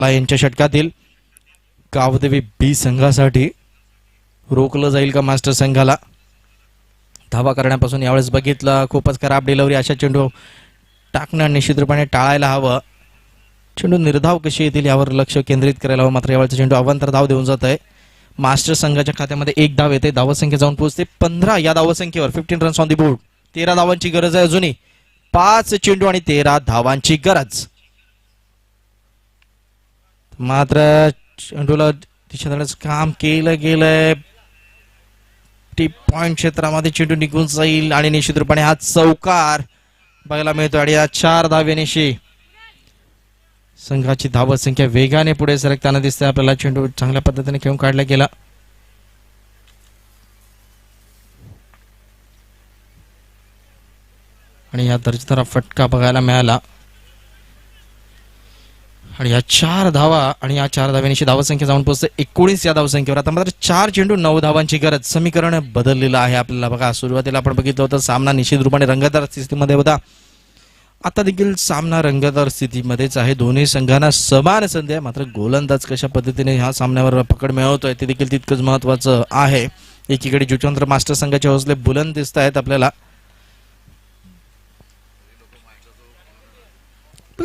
यांच्या षटकातील गावदेवी बी संघासाठी रोखलं जाईल का मास्टर संघाला धावा करण्यापासून? यावेळेस बघितलं खूपच खराब डिलिव्हरी, अशा चेंडू टाकणं निश्चित रूपाने टाळायला हवं. चेंडू निर्धाव कशी येतील यावर लक्ष केंद्रित करायला हवं. मात्र यावेळेचा चेंडू अवांतर धाव देऊन जात आहे. मास्टर संघाच्या खात्यामध्ये एक धाव येते. धावसंख्या जाऊन पोहोचते 15. या धावसंख्येवर 15 रन्स ऑन दी बोर्ड. 13 धावांची गरज आहे अजूनही. 5 चेंडू आणि 13 धावांची गरज. मात्र चेंडूला दिशा देण्याचं काम केलं गेलंय. टीप पॉइंट क्षेत्रामध्ये चेंडू निघून जाईल आणि निश्चित रूपाने हा चौकार बघायला मिळतो. आणि या 4 धावेनिशी संघाची धावसंख्या वेगाने पुढे सरकताना दिसते आपल्याला. चेंडू चांगल्या पद्धतीने खेळून काढला गेला. आणि या दर्जेदार फटका बघायला मिळाला. आणि या 4 धावा आणि या 4 धाव्यांची धावसंख्या जाऊन पोहोचते 19 या धावसंख्येवर. आता मात्र 4 चेंडू 9 धावांची गरज. समीकरण बदललेलं आहे आपल्याला. बघा सुरुवातीला आपण बघितलं होतं सामना निश्चित रूपाने रंगतदार स्थितीमध्ये होता. आता देखील सामना रंगतदार स्थितीमध्येच आहे. दोन्ही संघांना समान संधी आहे. मात्र गोलंदाज कशा पद्धतीने ह्या सामन्यावर पकड मिळवतोय ते देखील तितकंच महत्वाचं आहे. एकीकडे जुचंद्र मास्टर संघाचे हौसले बुलंद दिसत आहेत आपल्याला.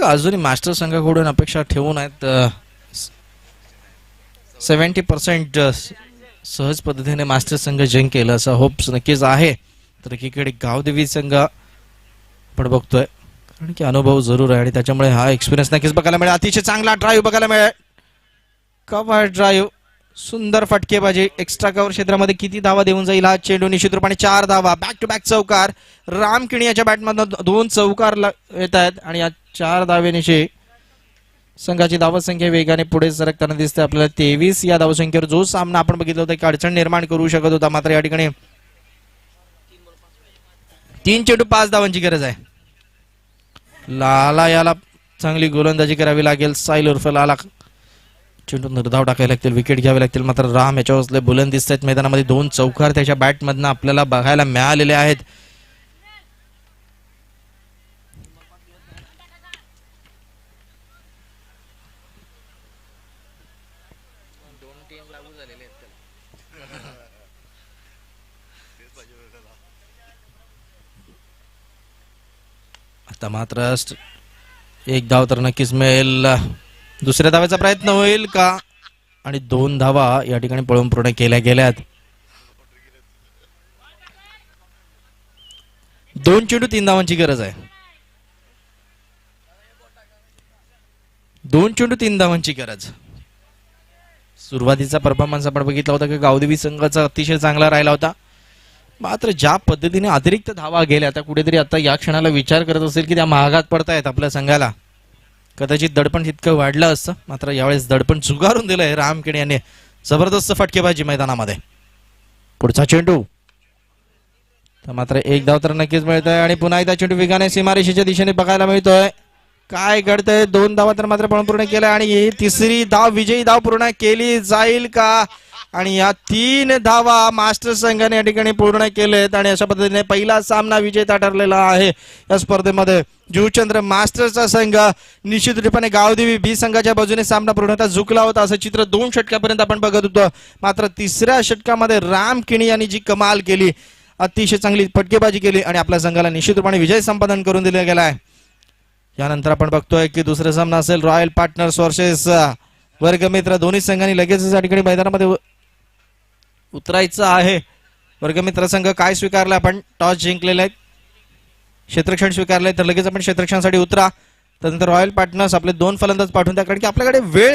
अजूनही मास्टर संघाकडून अपेक्षा ठेवून आहेत 70% सहज पद्धतीने मास्टर संघ जिंकेल असं होप्स नक्कीच आहे. तर एकीकडे गावदेवी संघ आपण बघतोय कारण की अनुभव जरूर आहे आणि त्याच्यामुळे हा एक्सपिरियन्स नक्कीच बघायला मिळेल. अतिशय चांगला ड्राईव्ह बघायला मिळेल. कव्हर ड्राईव्ह, सुंदर फटकेबाजी. एक्स्ट्रा कव्हर क्षेत्रामध्ये किती धावा देऊन जाईल हा चेंडू? निश्चित रूपाने 4 धावा. बॅक टू बॅक चौकार. राम किणी याच्या बॅटमधून 2 चौकार येत आहेत आणि या 4 धावेनिशी संघाची धावसंख्या वेगाने पुढे सरकताना दिसते आपल्याला. 23 या धावसंख्येवर जो सामना आपण बघितला होता एक अडचण निर्माण करू शकत होता. मात्र या ठिकाणी 3 चेंडू 5 धावांची गरज आहे. लाला याला चांगली गोलंदाजी करावी लागेल. साईल उर्फ लाला चेंडू निर्धाव टाकावे लागतील, विकेट घ्यावे लागतील. मात्र राम याच्या हौसले बुलंद दिसत आहेत मैदानामध्ये. 2 चौकार त्याच्या बॅटमधनं आपल्याला बघायला मिळालेले आहेत. आता मात्र एक धाव तर नक्कीच मिळेल. दुसऱ्या धावाचा प्रयत्न होईल का? आणि 2 धावा या ठिकाणी पळून पूर्ण केल्या गेल्यात. 2 चेंडू 3 धावांची गरज आहे. 2 चेंडू 3 धावांची गरज. सुरुवातीचा परफॉर्मन्स आपण बघितला होता की गावदेवी संघाचा अतिशय चांगला राहिला होता. मात्र ज्या पद्धतीने अतिरिक्त धावा गेल्या आता कुठेतरी आता या क्षणाला विचार करत असेल की त्या महागात पडतायत आपल्या संघाला. कदाचित दडपण तितकं वाढलं असतं. मात्र यावेळेस दडपण झुगारून दिलंय राम किणी यांनी. जबरदस्त फटकेबाजी मैदानामध्ये. पुढचा चेंडू तर मात्र एक धाव तर नक्कीच मिळतोय आणि पुन्हा एकदा चेंडू वेगाने सीमारेषेच्या दिशेने बघायला मिळतोय. काय घडतंय? 2 धावा तर मात्र पण पूर्ण केल्या आणि ही तिसरी धाव विजयी धाव पूर्ण केली जाईल का? आणि या 3 धावा मास्टर संघाने या ठिकाणी पूर्ण केलेत आणि अशा पद्धतीने पहिला सामना विजेता ठरलेला आहे या स्पर्धेमध्ये. जुचंद्र मास्टरचा संघ निश्चित रूपाने गावदेवी बी संघाच्या बाजूने सामना पूर्णतः झुकला होता. असं चित्र 2 षटकापर्यंत आपण बघत होतो. मात्र 3ऱ्या षटकामध्ये राम किणी यांनी जी कमाल केली, अतिशय चांगली फटकेबाजी केली आणि आपल्या संघाला निश्चित रूपाने विजय संपादन करून दिला गेलाय. यानंतर आपण बघतोय की दुसरा सामना असेल रॉयल पार्टनर्स वर्सेस वर्गमित्र. दोन्ही संघांनी लगेच या ठिकाणी मैदानामध्ये उतरायचं आहे. वर्गमित्र संघ काय स्वीकारलं? आपण टॉस जिंकलेले आहेत, क्षेत्ररक्षण स्वीकारलंय तर लगेच आपण क्षेत्ररक्षणासाठी उतरा. त्यानंतर रॉयल पार्टनर्स आपले 2 फलंदाज पाठवून द्या कारण की आपल्याकडे वेळ